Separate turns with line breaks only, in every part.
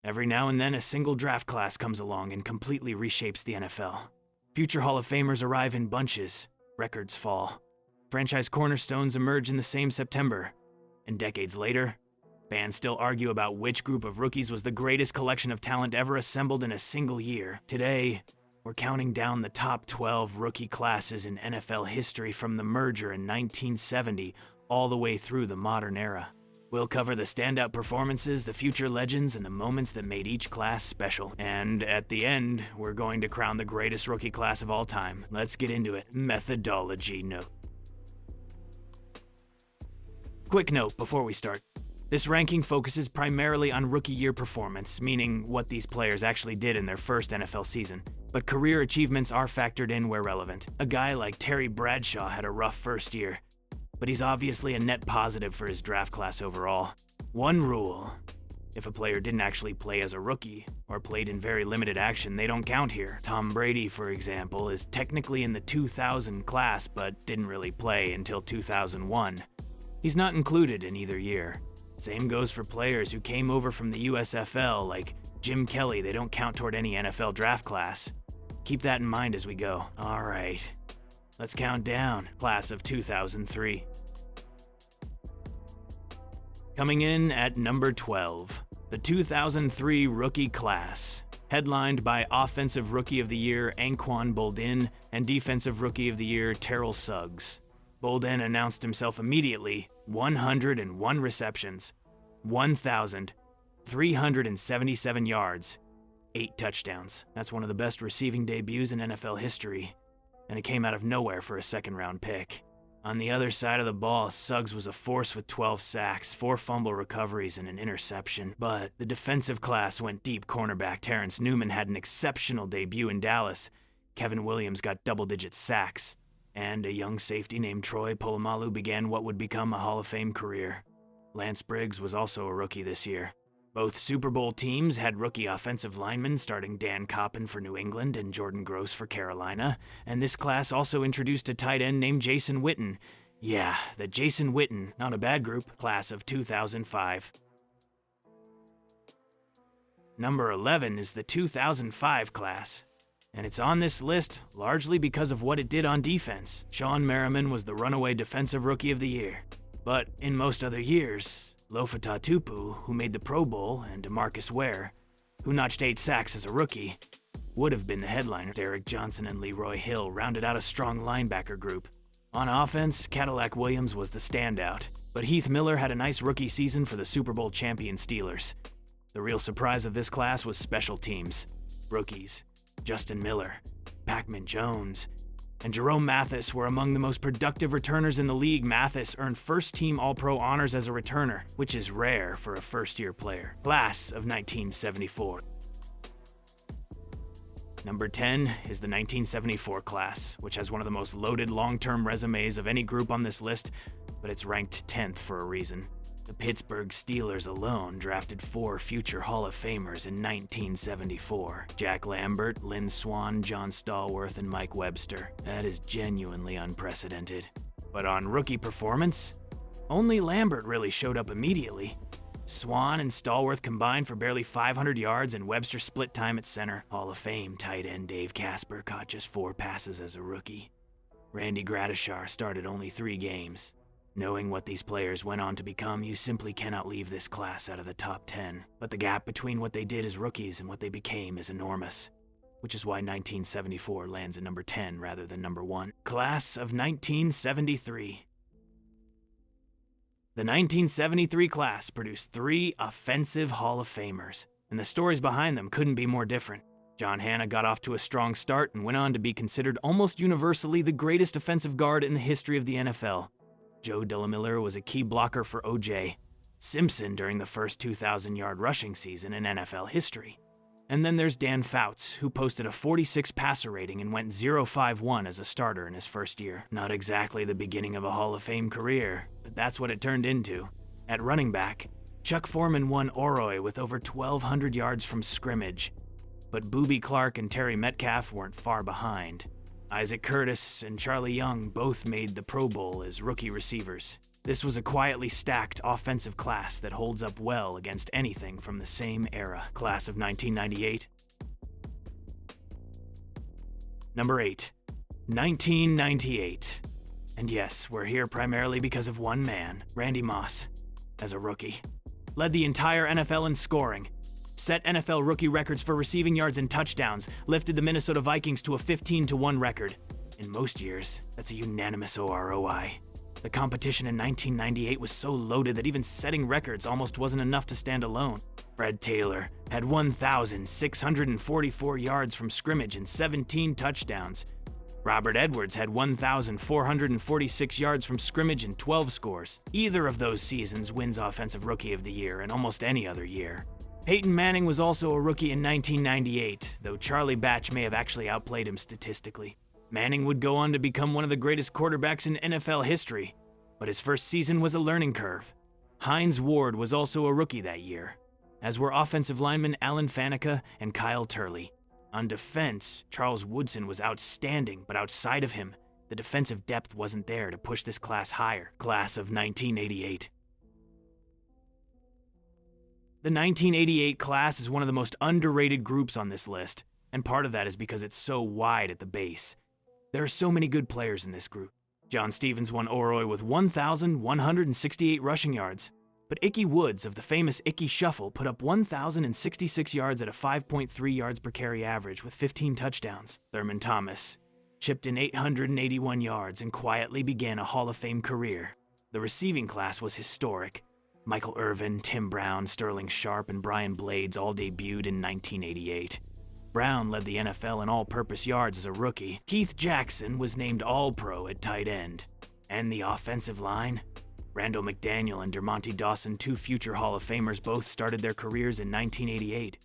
Every now and then, a single draft class comes along and completely reshapes the NFL. Future Hall of Famers arrive in bunches, records fall. Franchise cornerstones emerge in the same September. And decades later, fans still argue about which group of rookies was the greatest collection of talent ever assembled in a single year. Today, we're counting down the top 12 rookie classes in NFL history from the merger in 1970 all the way through the modern era. We'll cover the standout performances, the future legends, and the moments that made each class special. And at the end, we're going to crown the greatest rookie class of all time. Let's get into it. Methodology note. Quick note before we start. This ranking focuses primarily on rookie year performance, meaning what these players actually did in their first NFL season. But career achievements are factored in where relevant. A guy like Terry Bradshaw had a rough first year, but he's obviously a net positive for his draft class overall. One rule: if a player didn't actually play as a rookie, or played in very limited action, they don't count here. Tom Brady, for example, is technically in the 2000 class, but didn't really play until 2001. He's not included in either year. Same goes for players who came over from the USFL, like Jim Kelly. They don't count toward any NFL draft class. Keep that in mind as we go. All right, let's count down. Class of 2003. Coming in at number 12, the 2003 rookie class, headlined by Offensive Rookie of the Year Anquan Boldin and Defensive Rookie of the Year Terrell Suggs. Boldin announced himself immediately: 101 receptions, 1,377 yards, 8 touchdowns. That's one of the best receiving debuts in NFL history, and it came out of nowhere for a second-round pick. On the other side of the ball, Suggs was a force with 12 sacks, 4 fumble recoveries, and an interception. But the defensive class went deep. Cornerback Terrence Newman had an exceptional debut in Dallas. Kevin Williams got double-digit sacks. And a young safety named Troy Polamalu began what would become a Hall of Fame career. Lance Briggs was also a rookie this year. Both Super Bowl teams had rookie offensive linemen, starting Dan Coppin for New England and Jordan Gross for Carolina, and this class also introduced a tight end named Jason Witten. Yeah, the Jason Witten, not a bad group, class of 2005. Number 11 is the 2005 class. And it's on this list largely because of what it did on defense. Sean Merriman was the runaway Defensive Rookie of the Year. But in most other years, Lofata Tupu, who made the Pro Bowl, and DeMarcus Ware, who notched 8 sacks as a rookie, would have been the headliner. Derek Johnson and Leroy Hill rounded out a strong linebacker group. On offense, Cadillac Williams was the standout, but Heath Miller had a nice rookie season for the Super Bowl champion Steelers. The real surprise of this class was special teams. Rookies Justin Miller, Pac-Man Jones, and Jerome Mathis were among the most productive returners in the league. Mathis earned first-team All-Pro honors as a returner, which is rare for a first-year player. Class of 1974. Number 10 is the 1974 class, which has one of the most loaded long-term resumes of any group on this list, but it's ranked 10th for a reason. The Pittsburgh Steelers alone drafted 4 future Hall of Famers in 1974. Jack Lambert, Lynn Swann, John Stallworth, and Mike Webster. That is genuinely unprecedented. But on rookie performance, only Lambert really showed up immediately. Swann and Stallworth combined for barely 500 yards, and Webster split time at center. Hall of Fame tight end Dave Casper caught just 4 passes as a rookie. Randy Gradishar started only 3 games. Knowing what these players went on to become, you simply cannot leave this class out of the top 10. But the gap between what they did as rookies and what they became is enormous, which is why 1974 lands at number 10 rather than number 1. Class of 1973. The 1973 class produced 3 offensive Hall of Famers, and the stories behind them couldn't be more different. John Hanna got off to a strong start and went on to be considered almost universally the greatest offensive guard in the history of the NFL. Joe Dellamiller was a key blocker for O.J. Simpson during the first 2,000-yard rushing season in NFL history. And then there's Dan Fouts, who posted a 46 passer rating and went 0-5-1 as a starter in his first year. Not exactly the beginning of a Hall of Fame career, but that's what it turned into. At running back, Chuck Foreman won Oroy with over 1,200 yards from scrimmage, but Boobie Clark and Terry Metcalf weren't far behind. Isaac Curtis and Charlie Young both made the Pro Bowl as rookie receivers. This was a quietly stacked offensive class that holds up well against anything from the same era. Class of 1998. Number 8. 1998. And yes, we're here primarily because of one man, Randy Moss, as a rookie. Led the entire NFL in scoring, set NFL rookie records for receiving yards and touchdowns, lifted the Minnesota Vikings to a 15-1 record. In most years, that's a unanimous OROI. The competition in 1998 was so loaded that even setting records almost wasn't enough to stand alone. Fred Taylor had 1,644 yards from scrimmage and 17 touchdowns. Robert Edwards had 1,446 yards from scrimmage and 12 scores. Either of those seasons wins Offensive Rookie of the Year in almost any other year. Peyton Manning was also a rookie in 1998, though Charlie Batch may have actually outplayed him statistically. Manning would go on to become one of the greatest quarterbacks in NFL history, but his first season was a learning curve. Hines Ward was also a rookie that year, as were offensive linemen Alan Faneca and Kyle Turley. On defense, Charles Woodson was outstanding, but outside of him, the defensive depth wasn't there to push this class higher. Class of 1988. The 1988 class is one of the most underrated groups on this list, and part of that is because it's so wide at the base. There are so many good players in this group. John Stevens won OROI with 1,168 rushing yards, but Ickey Woods of the famous Ickey Shuffle put up 1,066 yards at a 5.3 yards per carry average with 15 touchdowns. Thurman Thomas chipped in 881 yards and quietly began a Hall of Fame career. The receiving class was historic. Michael Irvin, Tim Brown, Sterling Sharp, and Brian Blades all debuted in 1988. Brown led the NFL in all-purpose yards as a rookie. Keith Jackson was named All-Pro at tight end. And the offensive line? Randall McDaniel and Dermontti Dawson, two future Hall of Famers, both started their careers in 1988.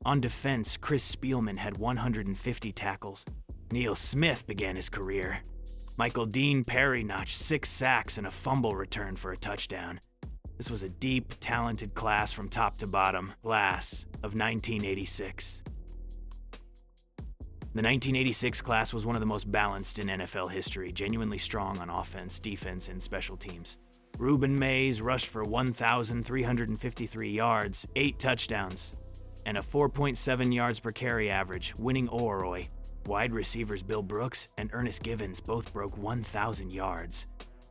On defense, Chris Spielman had 150 tackles. Neil Smith began his career. Michael Dean Perry notched 6 sacks and a fumble return for a touchdown. This was a deep, talented class from top to bottom. Class of 1986. The 1986 class was one of the most balanced in NFL history, genuinely strong on offense, defense, and special teams. Reuben Mays rushed for 1,353 yards, 8 touchdowns, and a 4.7 yards per carry average, winning OROI. Wide receivers Bill Brooks and Ernest Givens both broke 1,000 yards.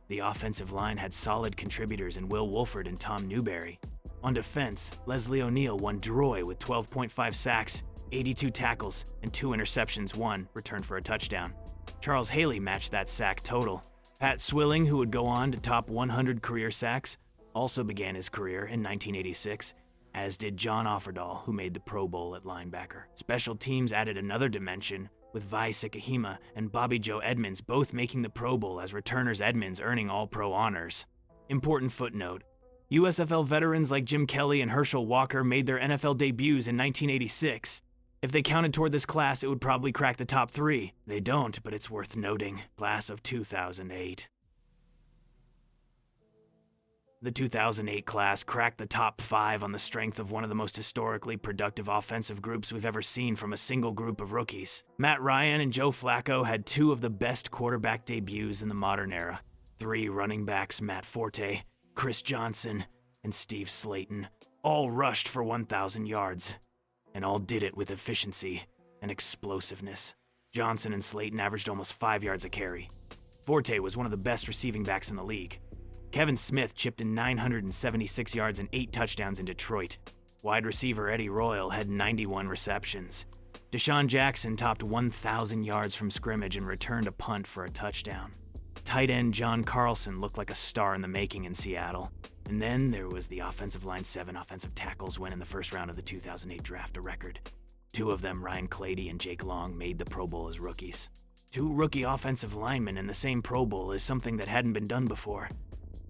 The offensive line had solid contributors in Will Wolford and Tom Newberry. On defense, Leslie O'Neal won Droy with 12.5 sacks, 82 tackles, and 2 interceptions, 1 returned for a touchdown. Charles Haley matched that sack total. Pat Swilling, who would go on to top 100 career sacks, also began his career in 1986, as did John Offerdahl, who made the Pro Bowl at linebacker. Special teams added another dimension, with Vi Sikahima and Bobby Joe Edmonds both making the Pro Bowl as returners, Edmonds earning All-Pro honors. Important footnote: USFL veterans like Jim Kelly and Herschel Walker made their NFL debuts in 1986. If they counted toward this class, it would probably crack the top 3. They don't, but it's worth noting. Class of 2008. The 2008 class cracked the top 5 on the strength of one of the most historically productive offensive groups we've ever seen from a single group of rookies. Matt Ryan and Joe Flacco had 2 of the best quarterback debuts in the modern era. 3 running backs, Matt Forte, Chris Johnson, and Steve Slayton, all rushed for 1,000 yards. And all did it with efficiency and explosiveness. Johnson and Slayton averaged almost 5 yards a carry. Forte was one of the best receiving backs in the league. Kevin Smith chipped in 976 yards and 8 touchdowns in Detroit. Wide receiver Eddie Royal had 91 receptions. Deshaun Jackson topped 1,000 yards from scrimmage and returned a punt for a touchdown. Tight end John Carlson looked like a star in the making in Seattle. And then there was the offensive line 7 offensive tackles win in the first round of the 2008 draft, a record. 2 of them, Ryan Clady and Jake Long, made the Pro Bowl as rookies. 2 rookie offensive linemen in the same Pro Bowl is something that hadn't been done before.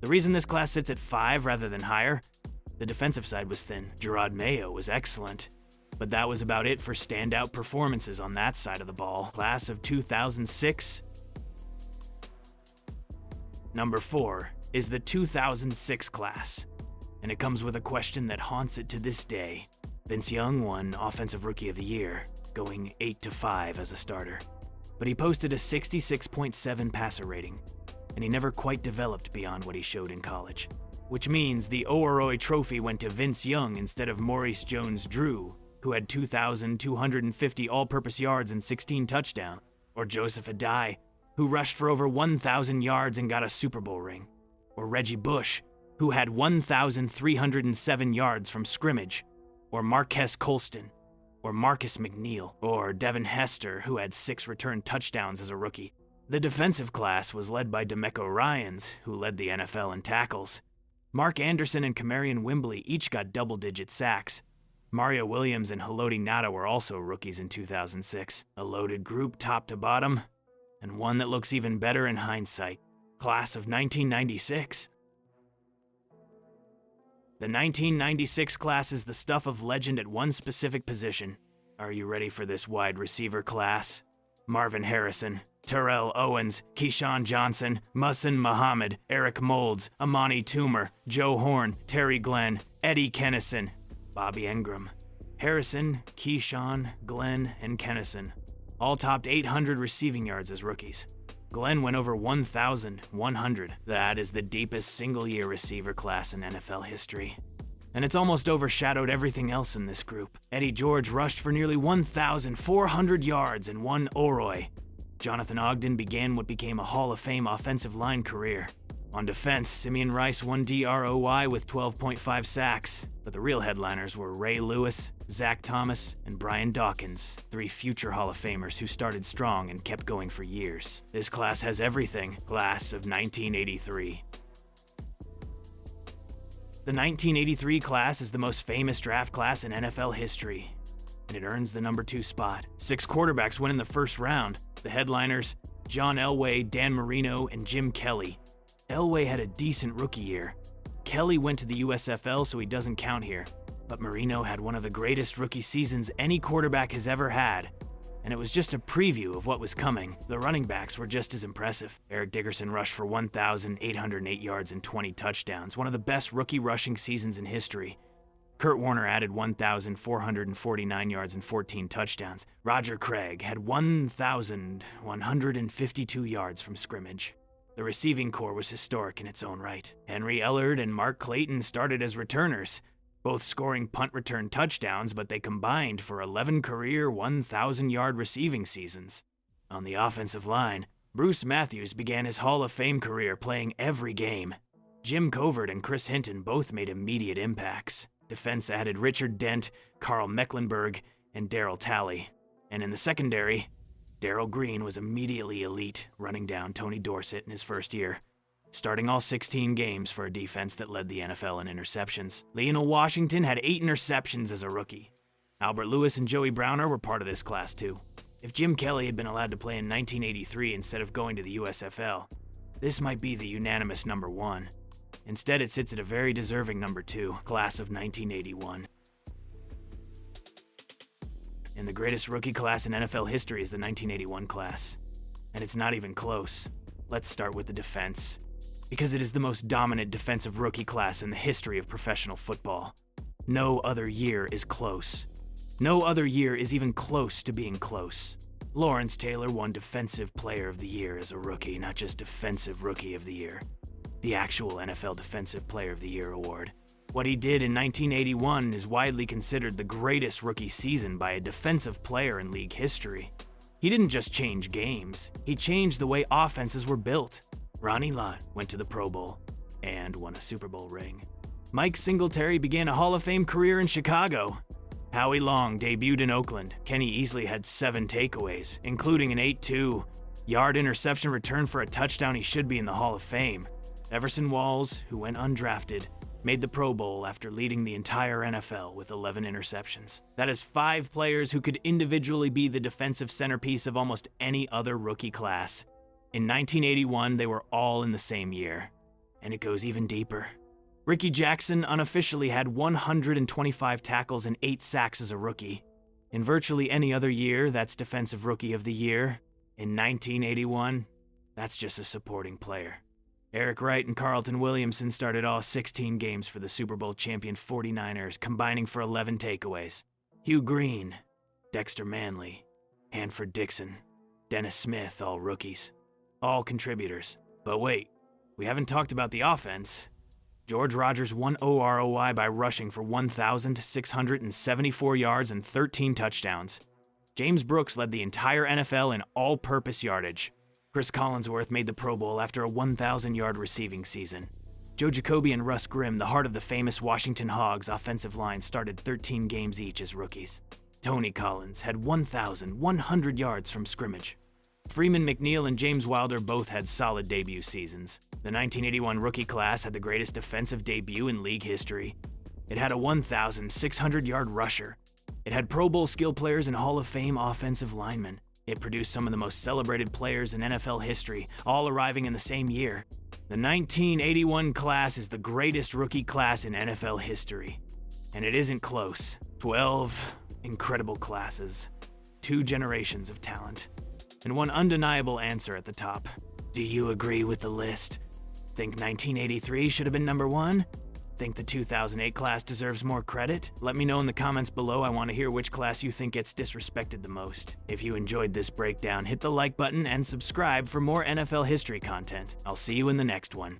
The reason this class sits at 5 rather than higher? The defensive side was thin. Gerard Mayo was excellent. But that was about it for standout performances on that side of the ball. Class of 2006. Number 4 is the 2006 class, and it comes with a question that haunts it to this day. Vince Young won Offensive Rookie of the Year, going 8-5 as a starter, but he posted a 66.7 passer rating. and he never quite developed beyond what he showed in college. Which means the O'Roy Trophy went to Vince Young instead of Maurice Jones-Drew, who had 2,250 all-purpose yards and 16 touchdowns, or Joseph Adai, who rushed for over 1,000 yards and got a Super Bowl ring, or Reggie Bush, who had 1,307 yards from scrimmage, or Marquez Colston, or Marcus McNeil, or Devin Hester, who had 6 return touchdowns as a rookie. The defensive class was led by DeMeco Ryans, who led the NFL in tackles. Mark Anderson and Kamarion Wimbley each got double-digit sacks. Mario Williams and Haloti Ngata were also rookies in 2006. A loaded group top to bottom, and one that looks even better in hindsight. Class of 1996. The 1996 class is the stuff of legend at one specific position. Are you ready for this wide receiver class? Marvin Harrison, Terrell Owens, Keyshawn Johnson, Muhsin Muhammad, Eric Moulds, Amani Toomer, Joe Horn, Terry Glenn, Eddie Kennison, Bobby Engram. Harrison, Keyshawn, Glenn, and Kennison all topped 800 receiving yards as rookies. Glenn went over 1,100. That is the deepest single-year receiver class in NFL history. And it's almost overshadowed everything else in this group. Eddie George rushed for nearly 1,400 yards and won O'Roy. Jonathan Ogden began what became a Hall of Fame offensive line career. On defense, Simeon Rice won DROY with 12.5 sacks, but the real headliners were Ray Lewis, Zach Thomas, and Brian Dawkins, 3 future Hall of Famers who started strong and kept going for years. This class has everything. Class of 1983. The 1983 class is the most famous draft class in NFL history, and it earns the number 2 spot. 6 quarterbacks went in the first round. The headliners, John Elway, Dan Marino, and Jim Kelly. Elway had a decent rookie year. Kelly went to the USFL, so he doesn't count here. But Marino had one of the greatest rookie seasons any quarterback has ever had, and it was just a preview of what was coming. The running backs were just as impressive. Eric Dickerson rushed for 1,808 yards and 20 touchdowns, one of the best rookie rushing seasons in history. Kurt Warner added 1,449 yards and 14 touchdowns. Roger Craig had 1,152 yards from scrimmage. The receiving corps was historic in its own right. Henry Ellard and Mark Clayton started as returners, both scoring punt return touchdowns, but they combined for 11 career 1,000-yard receiving seasons. On the offensive line, Bruce Matthews began his Hall of Fame career playing every game. Jim Covert and Chris Hinton both made immediate impacts. Defense added Richard Dent, Carl Mecklenburg, and Darryl Talley. And in the secondary, Darrell Green was immediately elite, running down Tony Dorsett in his first year, starting all 16 games for a defense that led the NFL in interceptions. Lionel Washington had 8 interceptions as a rookie. Albert Lewis and Joey Browner were part of this class too. If Jim Kelly had been allowed to play in 1983 instead of going to the USFL, this might be the unanimous number 1. Instead, it sits at a very deserving number 2, class of 1981. And the greatest rookie class in NFL history is the 1981 class. And it's not even close. Let's start with the defense, because it is the most dominant defensive rookie class in the history of professional football. No other year is close. No other year is even close to being close. Lawrence Taylor won Defensive Player of the Year as a rookie, not just Defensive Rookie of the Year. The actual NFL Defensive Player of the Year award. What he did in 1981 is widely considered the greatest rookie season by a defensive player in league history. He didn't just change games, he changed the way offenses were built. Ronnie Lott went to the Pro Bowl and won a Super Bowl ring. Mike Singletary began a Hall of Fame career in Chicago. Howie Long debuted in Oakland. Kenny Easley had 7 takeaways, including an 8-2-yard interception return for a touchdown. He should be in the Hall of Fame. Everson Walls, who went undrafted, made the Pro Bowl after leading the entire NFL with 11 interceptions. That is 5 players who could individually be the defensive centerpiece of almost any other rookie class. In 1981, they were all in the same year. And it goes even deeper. Ricky Jackson unofficially had 125 tackles and 8 sacks as a rookie. In virtually any other year, that's Defensive Rookie of the Year. In 1981, that's just a supporting player. Eric Wright and Carlton Williamson started all 16 games for the Super Bowl champion 49ers, combining for 11 takeaways. Hugh Green, Dexter Manley, Hanford Dixon, Dennis Smith, all rookies. All contributors. But wait, we haven't talked about the offense. George Rogers won OROI by rushing for 1,674 yards and 13 touchdowns. James Brooks led the entire NFL in all-purpose yardage. Chris Collinsworth made the Pro Bowl after a 1,000-yard receiving season. Joe Jacoby and Russ Grimm, the heart of the famous Washington Hogs offensive line, started 13 games each as rookies. Tony Collins had 1,100 yards from scrimmage. Freeman McNeil and James Wilder both had solid debut seasons. The 1981 rookie class had the greatest defensive debut in league history. It had a 1,600-yard rusher. It had Pro Bowl skill players and Hall of Fame offensive linemen. It produced some of the most celebrated players in NFL history, all arriving in the same year. The 1981 class is the greatest rookie class in NFL history. And it isn't close. 12 incredible classes, 2 generations of talent, and one undeniable answer at the top. Do you agree with the list? Think 1983 should have been number 1? Think the 2008 class deserves more credit? Let me know in the comments below. I want to hear which class you think gets disrespected the most. If you enjoyed this breakdown, hit the like button and subscribe for more NFL history content. I'll see you in the next one.